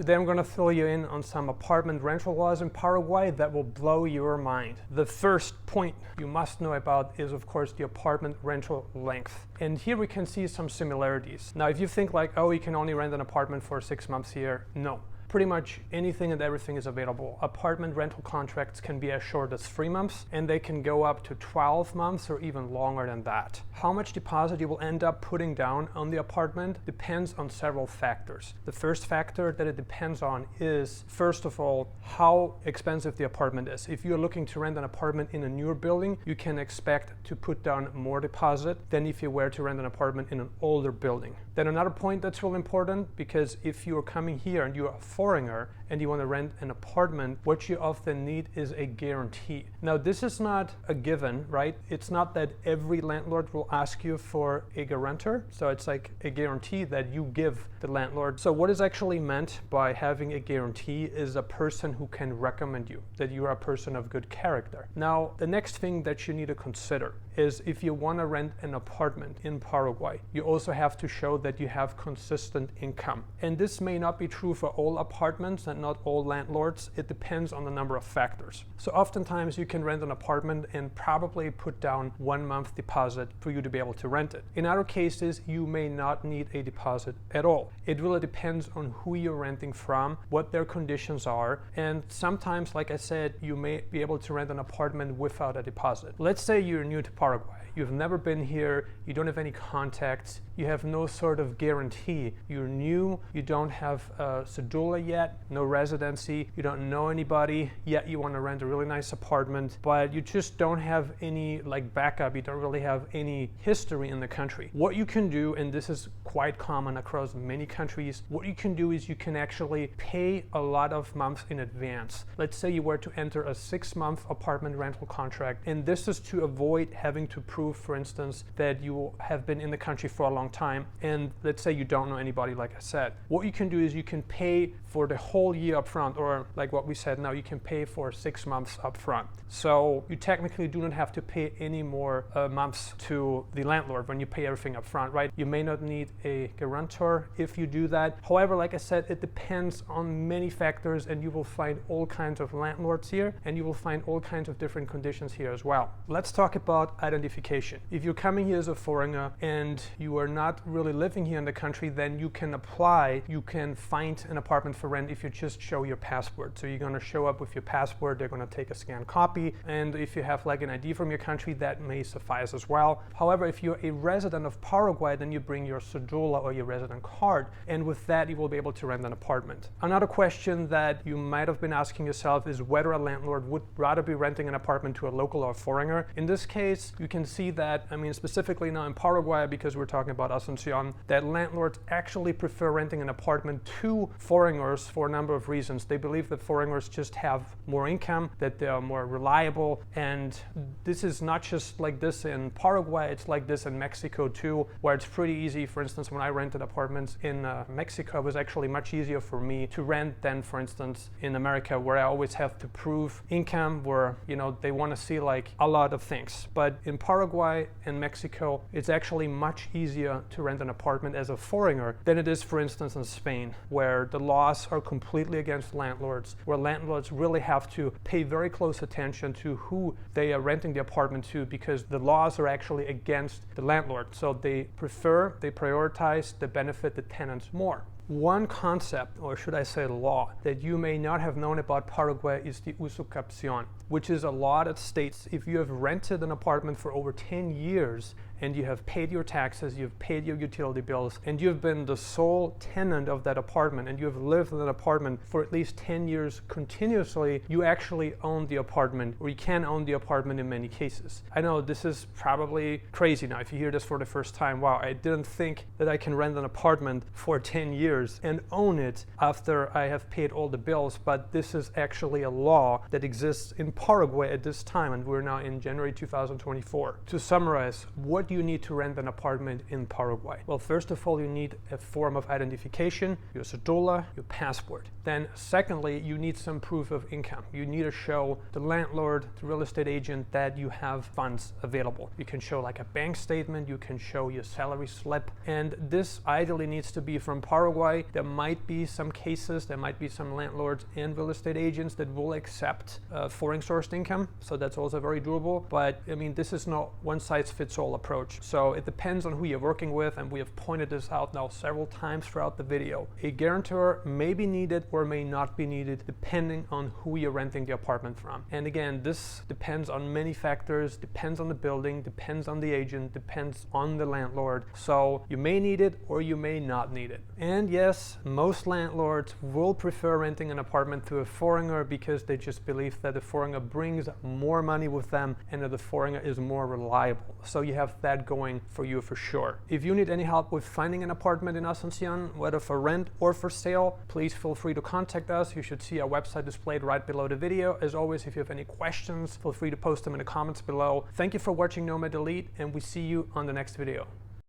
Today I'm going to fill you in on some apartment rental laws in Paraguay that will blow your mind. The first point you must know about is, of course, the apartment rental length. And here we can see some similarities. Now, if you think like, oh, you can only rent an apartment for 6 months here, no. Pretty much anything and everything is available. Apartment rental contracts can be as short as 3 months, and they can go up to 12 months or even longer than that. How much deposit you will end up putting down on the apartment depends on several factors. The first factor that it depends on is, first of all, how expensive the apartment is. If you're looking to rent an apartment in a newer building, you can expect to put down more deposit than if you were to rent an apartment in an older building. Then another point that's really important, because if you're coming here and you're a foreigner and you want to rent an apartment, what you often need is a guarantee. Now, this is not a given, right? It's not that every landlord will ask you for a guarantor. So it's like a guarantee that you give the landlord. So what is actually meant by having a guarantee is a person who can recommend you, that you are a person of good character. Now, the next thing that you need to consider is if you want to rent an apartment in Paraguay, you also have to show that you have consistent income. And this may not be true for all apartments and not all landlords. It depends on the number of factors. So oftentimes you can rent an apartment and probably put down 1 month deposit for you to be able to rent it. In other cases, you may not need a deposit at all. It really depends on who you're renting from, what their conditions are, and sometimes, like I said, you may be able to rent an apartment without a deposit. Let's say you're new to Paraguay. You've never been here, you don't have any contacts, you have no sort of guarantee. You're new, you don't have a cedula yet, no residency, you don't know anybody, yet you want to rent a really nice apartment, but you just don't have any like backup, you don't really have any history in the country. What you can do, and this is quite common across many countries, what you can do is you can actually pay a lot of months in advance. Let's say you were to enter a 6-month apartment rental contract, and this is to avoid having to prove, for instance, that you have been in the country for a long time, and let's say you don't know anybody, like I said. What you can do is you can pay for the whole year up front, or like what we said now, you can pay for 6 months up front. So you technically do not have to pay any more months to the landlord when you pay everything up front, right? You may not need a guarantor if you do that. However, like I said, it depends on many factors, and you will find all kinds of landlords here, and you will find all kinds of different conditions here as well. Let's talk about identification. If you're coming here as a foreigner and you are not really living here in the country, then you can apply, you can find an apartment for rent if you just show your passport. So you're going to show up with your passport, they're going to take a scanned copy, and if you have like an ID from your country, that may suffice as well. However, if you're a resident of Paraguay, then you bring your cedula or your resident card, and with that you will be able to rent an apartment. Another question that you might have been asking yourself is whether a landlord would rather be renting an apartment to a local or a foreigner. In this case, you can see that, I mean, specifically now in Paraguay, because we're talking about Asuncion, that landlords actually prefer renting an apartment to foreigners for a number of reasons. They believe that foreigners just have more income, that they are more reliable, and this is not just like this in Paraguay, it's like this in Mexico too, where it's pretty easy. For instance, when I rented apartments in Mexico, it was actually much easier for me to rent than, for instance, in America, where I always have to prove income, where, you know, they want to see like a lot of things. But in Paraguay and Mexico, it's actually much easier to rent an apartment as a foreigner than it is, for instance, in Spain, where the laws are completely against landlords, where landlords really have to pay very close attention to who they are renting the apartment to, because the laws are actually against the landlord. So they prioritize the benefit the tenants more. One concept, or should I say law, that you may not have known about Paraguay is the Usucapión, which is a law that states if you have rented an apartment for over 10 years and you have paid your taxes, you've paid your utility bills, and you've been the sole tenant of that apartment, and you have lived in that apartment for at least 10 years continuously, you actually own the apartment, or you can own the apartment in many cases. I know this is probably crazy now if you hear this for the first time. Wow, I didn't think that I can rent an apartment for 10 years and own it after I have paid all the bills, but this is actually a law that exists in Paraguay at this time, and we're now in January 2024. To summarize, what do you need to rent an apartment in Paraguay? Well, first of all, you need a form of identification, your cédula, your passport. Then secondly, you need some proof of income. You need to show the landlord, the real estate agent, that you have funds available. You can show like a bank statement, you can show your salary slip, and this ideally needs to be from Paraguay. There might be some cases, there might be some landlords and real estate agents that will accept foreign sourced income, so that's also very doable. But I mean, this is not one size fits all approach, so it depends on who you're working with, and we have pointed this out now several times throughout the video. A guarantor may be needed or may not be needed depending on who you're renting the apartment from. And again, this depends on many factors, depends on the building, depends on the agent, depends on the landlord. So you may need it or you may not need it. And yes, most landlords will prefer renting an apartment to a foreigner because they just believe that the foreigner brings more money with them and that the foreigner is more reliable. So you have that going for you for sure. If you need any help with finding an apartment in Asuncion, whether for rent or for sale, please feel free to contact us. You should see our website displayed right below the video. As always, if you have any questions, feel free to post them in the comments below. Thank you for watching Nomad Elite, and we see you on the next video.